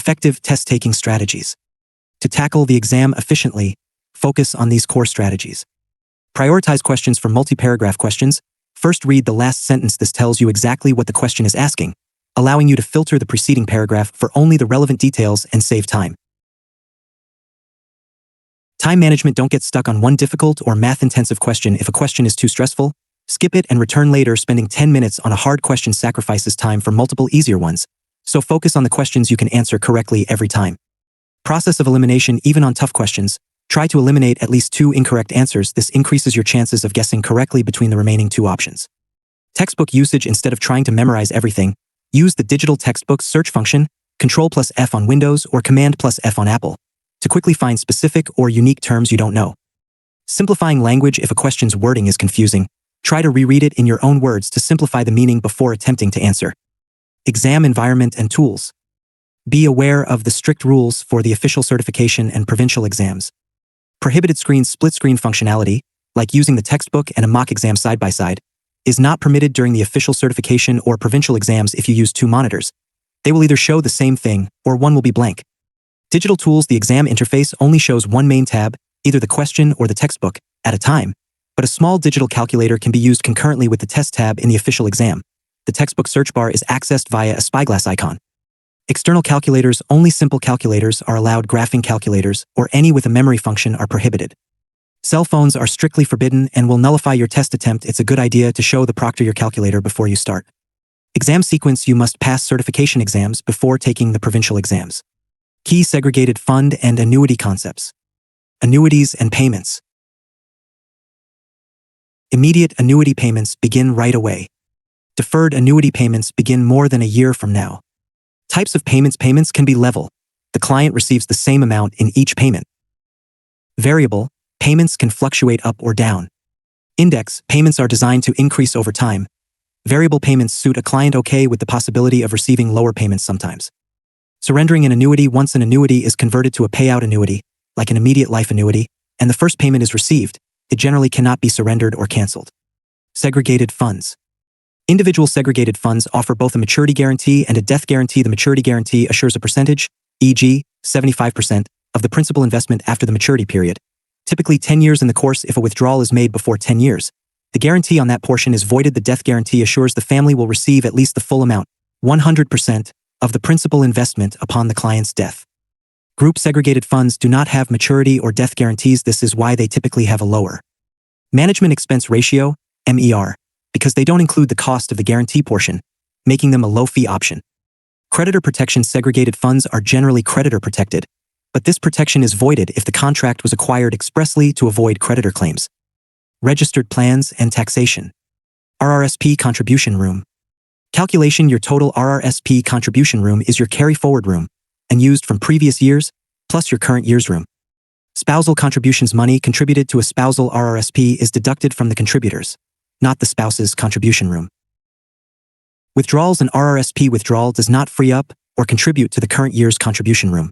Effective test-taking strategies. To tackle the exam efficiently, focus on these core strategies. Prioritize questions for multi-paragraph questions. First, read the last sentence. This tells you exactly what the question is asking, allowing you to filter the preceding paragraph for only the relevant details and save time. Time management. Don't get stuck on one difficult or math-intensive question. If a question is too stressful, skip it and return later. Spending 10 minutes on a hard question sacrifices time for multiple easier ones, so focus on the questions you can answer correctly every time. Process of elimination. Even on tough questions, try to eliminate at least 2 incorrect answers. This increases your chances of guessing correctly between the remaining 2 options. Textbook usage. Instead of trying to memorize everything, use the digital textbook search function, Ctrl+F on Windows or Command+F on Apple, to quickly find specific or unique terms you don't know. Simplifying language. If a question's wording is confusing, try to reread it in your own words to simplify the meaning before attempting to answer. Exam environment and tools. Be aware of the strict rules for the official certification and provincial exams. Prohibited screens. Split-screen functionality, like using the textbook and a mock exam side by side, is not permitted during the official certification or provincial exams. If you use 2 monitors, they will either show the same thing or one will be blank. Digital tools. The exam interface only shows one main tab, either the question or the textbook, at a time, but a small digital calculator can be used concurrently with the test tab in the official exam. The textbook search bar is accessed via a spyglass icon. External calculators. Only simple calculators are allowed. Graphing calculators, or any with a memory function, are prohibited. Cell phones are strictly forbidden and will nullify your test attempt. It's a good idea to show the proctor your calculator before you start. Exam sequence. You must pass certification exams before taking the provincial exams. Key segregated fund and annuity concepts. Annuities and payments. Immediate annuity payments begin right away. Deferred annuity payments begin more than a year from now. Types of payments. Payments can be level. The client receives the same amount in each payment. Variable. Payments can fluctuate up or down. Index. Payments are designed to increase over time. Variable payments suit a client okay with the possibility of receiving lower payments sometimes. Surrendering an annuity. Once an annuity is converted to a payout annuity, like an immediate life annuity, and the first payment is received, it generally cannot be surrendered or cancelled. Segregated funds. Individual segregated funds offer both a maturity guarantee and a death guarantee. The maturity guarantee assures a percentage, e.g., 75%, of the principal investment after the maturity period, typically 10 years in the course. If a withdrawal is made before 10 years, the guarantee on that portion is voided. The death guarantee assures the family will receive at least the full amount, 100%, of the principal investment upon the client's death. Group segregated funds do not have maturity or death guarantees. This is why they typically have a lower management expense ratio, MER, because they don't include the cost of the guarantee portion, making them a low-fee option. Creditor protection. Segregated funds are generally creditor protected, but this protection is voided if the contract was acquired expressly to avoid creditor claims. Registered plans and taxation. RRSP contribution room. Calculation. Your total RRSP contribution room is your carry-forward room, and used from previous years, plus your current year's room. Spousal contributions. Money contributed to a spousal RRSP is deducted from the contributors, not the spouse's contribution room. Withdrawals. An RRSP withdrawal does not free up or contribute to the current year's contribution room.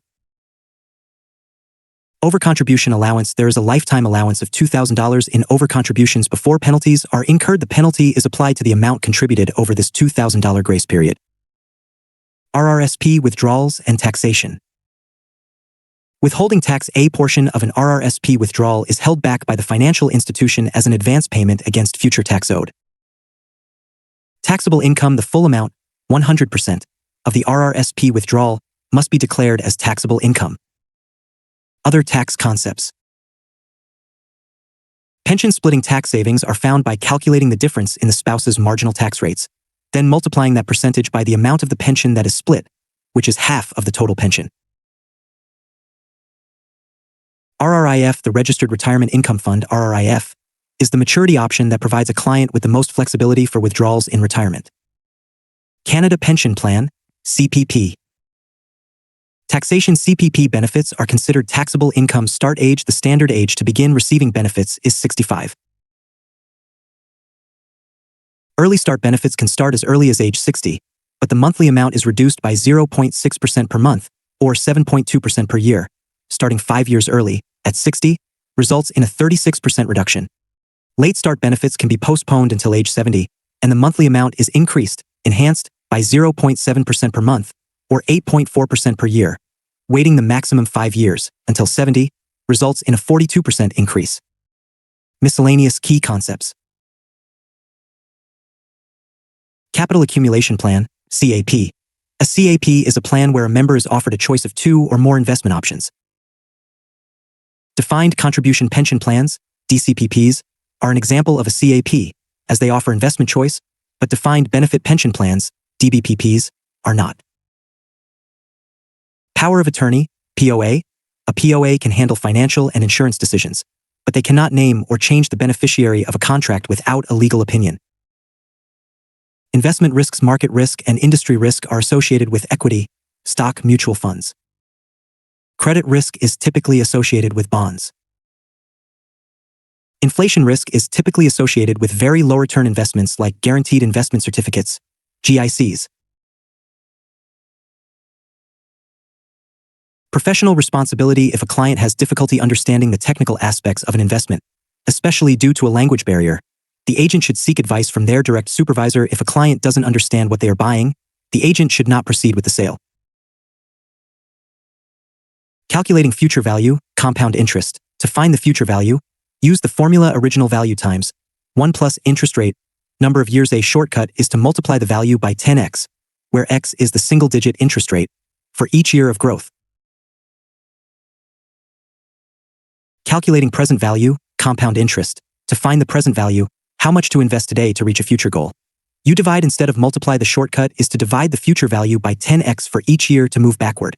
Overcontribution allowance. There is a lifetime allowance of $2,000 in overcontributions before penalties are incurred. The penalty is applied to the amount contributed over this $2,000 grace period. RRSP withdrawals and taxation. Withholding tax. A portion of an RRSP withdrawal is held back by the financial institution as an advance payment against future tax owed. Taxable income. The full amount, 100%, of the RRSP withdrawal must be declared as taxable income. Other tax concepts. Pension splitting. Tax savings are found by calculating the difference in the spouse's marginal tax rates, then multiplying that percentage by the amount of the pension that is split, which is half of the total pension. RRIF. The Registered Retirement Income Fund, RRIF, is the maturity option that provides a client with the most flexibility for withdrawals in retirement. Canada Pension Plan, CPP. Taxation. CPP benefits are considered taxable income. Start age. The standard age to begin receiving benefits is 65. Early start benefits can start as early as age 60, but the monthly amount is reduced by 0.6% per month, or 7.2% per year, starting 5 years early, at 60, results in a 36% reduction. Late start benefits can be postponed until age 70, and the monthly amount is increased, enhanced, by 0.7% per month, or 8.4% per year, waiting the maximum 5 years, until 70, results in a 42% increase. Miscellaneous key concepts. Capital Accumulation Plan, CAP. A CAP is a plan where a member is offered a choice of 2 or more investment options. Defined Contribution Pension Plans, DCPPs, are an example of a CAP, as they offer investment choice, but Defined Benefit Pension Plans, DBPPs, are not. Power of Attorney, POA. A POA can handle financial and insurance decisions, but they cannot name or change the beneficiary of a contract without a legal opinion. Investment risks, market risk, and industry risk are associated with equity, stock mutual funds. Credit risk is typically associated with bonds. Inflation risk is typically associated with very low return investments like guaranteed investment certificates, GICs. Professional responsibility. If a client has difficulty understanding the technical aspects of an investment, especially due to a language barrier, the agent should seek advice from their direct supervisor. If a client doesn't understand what they are buying, the agent should not proceed with the sale. Calculating future value, compound interest. To find the future value, use the formula original value times 1 plus interest rate, number of years. A shortcut is to multiply the value by 10x, where x is the single-digit interest rate, for each year of growth. Calculating present value, compound interest. To find the present value, how much to invest today to reach a future goal. You divide instead of multiply. The shortcut is to divide the future value by 10x for each year to move backward.